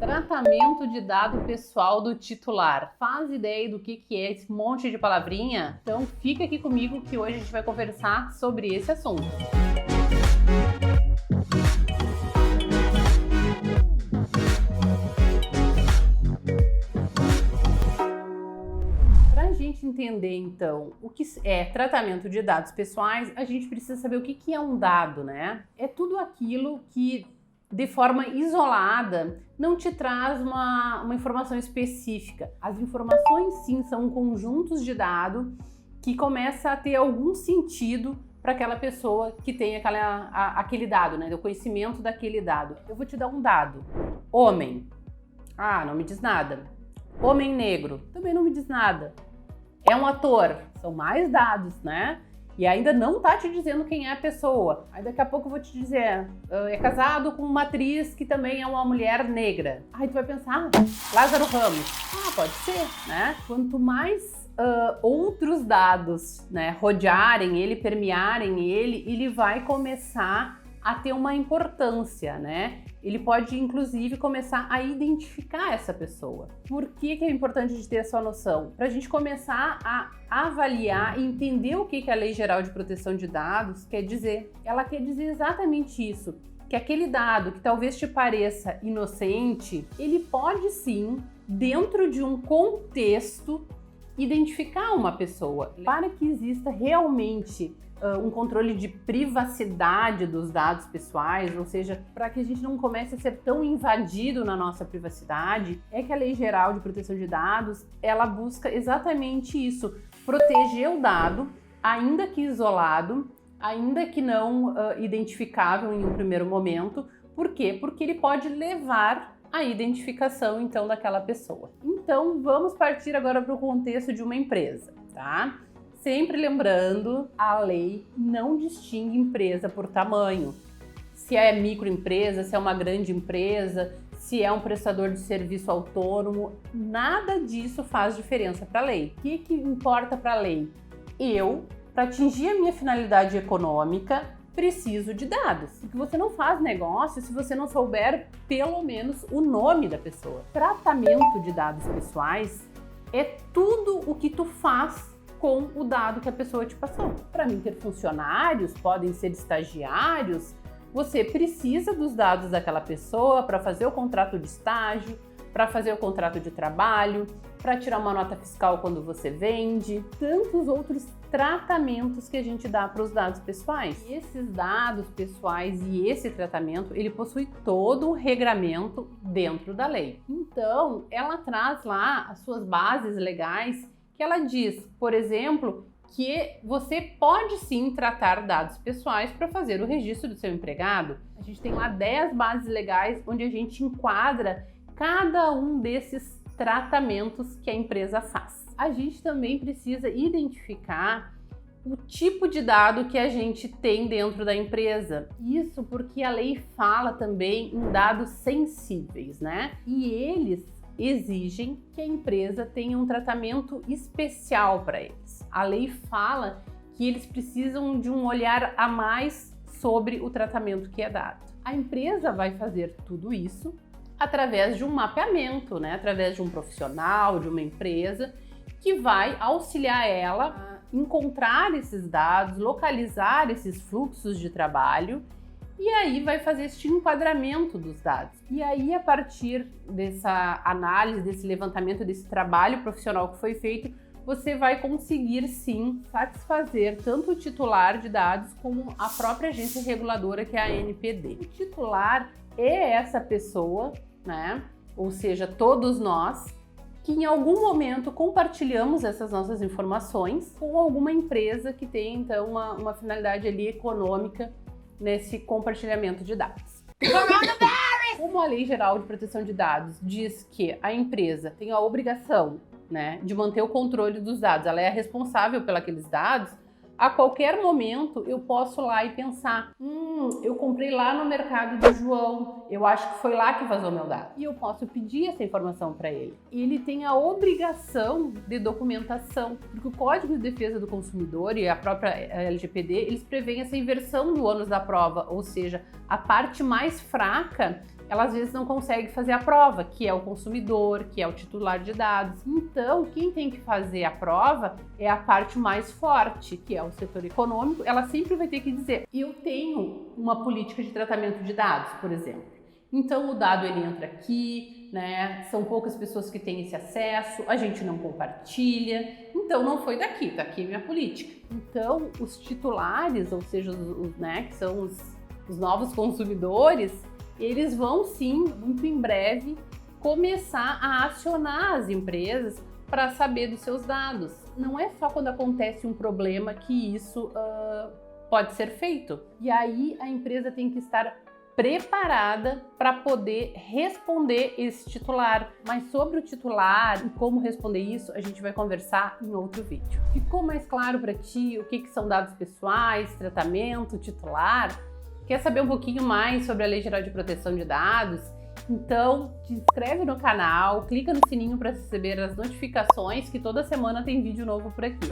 Tratamento de dado pessoal do titular. Faz ideia do que é esse monte de palavrinha? Então fica aqui comigo que hoje a gente vai conversar sobre esse assunto. Para a gente entender então o que é tratamento de dados pessoais, a gente precisa saber o que é um dado, né? É tudo aquilo que de forma isolada, não te traz uma informação específica. As informações, sim, são conjuntos de dados que começa a ter algum sentido para aquela pessoa que tem aquele dado, né? O conhecimento daquele dado. Eu vou te dar um dado. Homem. Ah, não me diz nada. Homem negro. Também não me diz nada. É um ator. São mais dados, né? E ainda não tá te dizendo quem é a pessoa. Aí daqui a pouco eu vou te dizer, é casado com uma atriz que também é uma mulher negra. Aí tu vai pensar, Lázaro Ramos. Ah, pode ser, né? Quanto mais outros dados, né, rodearem ele, permearem ele vai começar a ter uma importância, né? Ele pode, inclusive, começar a identificar essa pessoa. Por que é importante de ter essa noção? Para a gente começar a avaliar e entender o que a Lei Geral de Proteção de Dados quer dizer. Ela quer dizer exatamente isso, que aquele dado que talvez te pareça inocente, ele pode sim, dentro de um contexto, identificar uma pessoa. Para que exista realmente um controle de privacidade dos dados pessoais, ou seja, para que a gente não comece a ser tão invadido na nossa privacidade, é que a Lei Geral de Proteção de Dados, ela busca exatamente isso, proteger o dado, ainda que isolado, ainda que não identificável em um primeiro momento. Por quê? Porque ele pode levar à identificação, então, daquela pessoa. Então, vamos partir agora para o contexto de uma empresa, tá? Sempre lembrando, a lei não distingue empresa por tamanho. Se é microempresa, se é uma grande empresa, se é um prestador de serviço autônomo, nada disso faz diferença para a lei. O que importa para a lei? Para atingir a minha finalidade econômica, preciso de dados. Porque você não faz negócio se você não souber pelo menos o nome da pessoa. Tratamento de dados pessoais é tudo o que tu faz com o dado que a pessoa te passou. Para mim ter funcionários, podem ser estagiários, você precisa dos dados daquela pessoa para fazer o contrato de estágio, para fazer o contrato de trabalho, para tirar uma nota fiscal quando você vende, tantos outros tratamentos que a gente dá para os dados pessoais. E esses dados pessoais e esse tratamento, ele possui todo um regramento dentro da lei. Então, ela traz lá as suas bases legais, que ela diz, por exemplo, que você pode sim tratar dados pessoais para fazer o registro do seu empregado. A gente tem lá 10 bases legais onde a gente enquadra cada um desses tratamentos que a empresa faz. A gente também precisa identificar o tipo de dado que a gente tem dentro da empresa. Isso porque a lei fala também em dados sensíveis, né? E eles exigem que a empresa tenha um tratamento especial para eles. A lei fala que eles precisam de um olhar a mais sobre o tratamento que é dado. A empresa vai fazer tudo isso através de um mapeamento, né? Através de um profissional, de uma empresa, que vai auxiliar ela a encontrar esses dados, localizar esses fluxos de trabalho, e aí vai fazer este enquadramento dos dados. E aí, a partir dessa análise, desse levantamento, desse trabalho profissional que foi feito, você vai conseguir sim satisfazer tanto o titular de dados como a própria agência reguladora, que é a ANPD. O titular é essa pessoa, né? Ou seja, todos nós, que em algum momento compartilhamos essas nossas informações com alguma empresa que tem então uma finalidade ali econômica nesse compartilhamento de dados. Como a Lei Geral de Proteção de Dados diz que a empresa tem a obrigação, né, de manter o controle dos dados, ela é responsável pelos dados, a qualquer momento eu posso ir lá e pensar, eu comprei lá no mercado do João, eu acho que foi lá que vazou meu dado. E eu posso pedir essa informação para ele. Ele tem a obrigação de documentação, porque o Código de Defesa do Consumidor e a própria LGPD, eles prevêem essa inversão do ônus da prova, ou seja, a parte mais fraca ela às vezes não consegue fazer a prova, que é o consumidor, que é o titular de dados. Então, quem tem que fazer a prova é a parte mais forte, que é o setor econômico. Ela sempre vai ter que dizer: eu tenho uma política de tratamento de dados, por exemplo. Então, o dado ele entra aqui, né? São poucas pessoas que têm esse acesso, a gente não compartilha. Então, não foi daqui, tá aqui a minha política. Então, os titulares, ou seja, né, que são os novos consumidores, eles vão sim, muito em breve, começar a acionar as empresas para saber dos seus dados. Não é só quando acontece um problema que isso pode ser feito. E aí a empresa tem que estar preparada para poder responder esse titular. Mas sobre o titular e como responder isso, a gente vai conversar em outro vídeo. Ficou mais claro para ti o que são dados pessoais, tratamento, titular? Quer saber um pouquinho mais sobre a Lei Geral de Proteção de Dados? Então, te inscreve no canal, clica no sininho para receber as notificações que toda semana tem vídeo novo por aqui.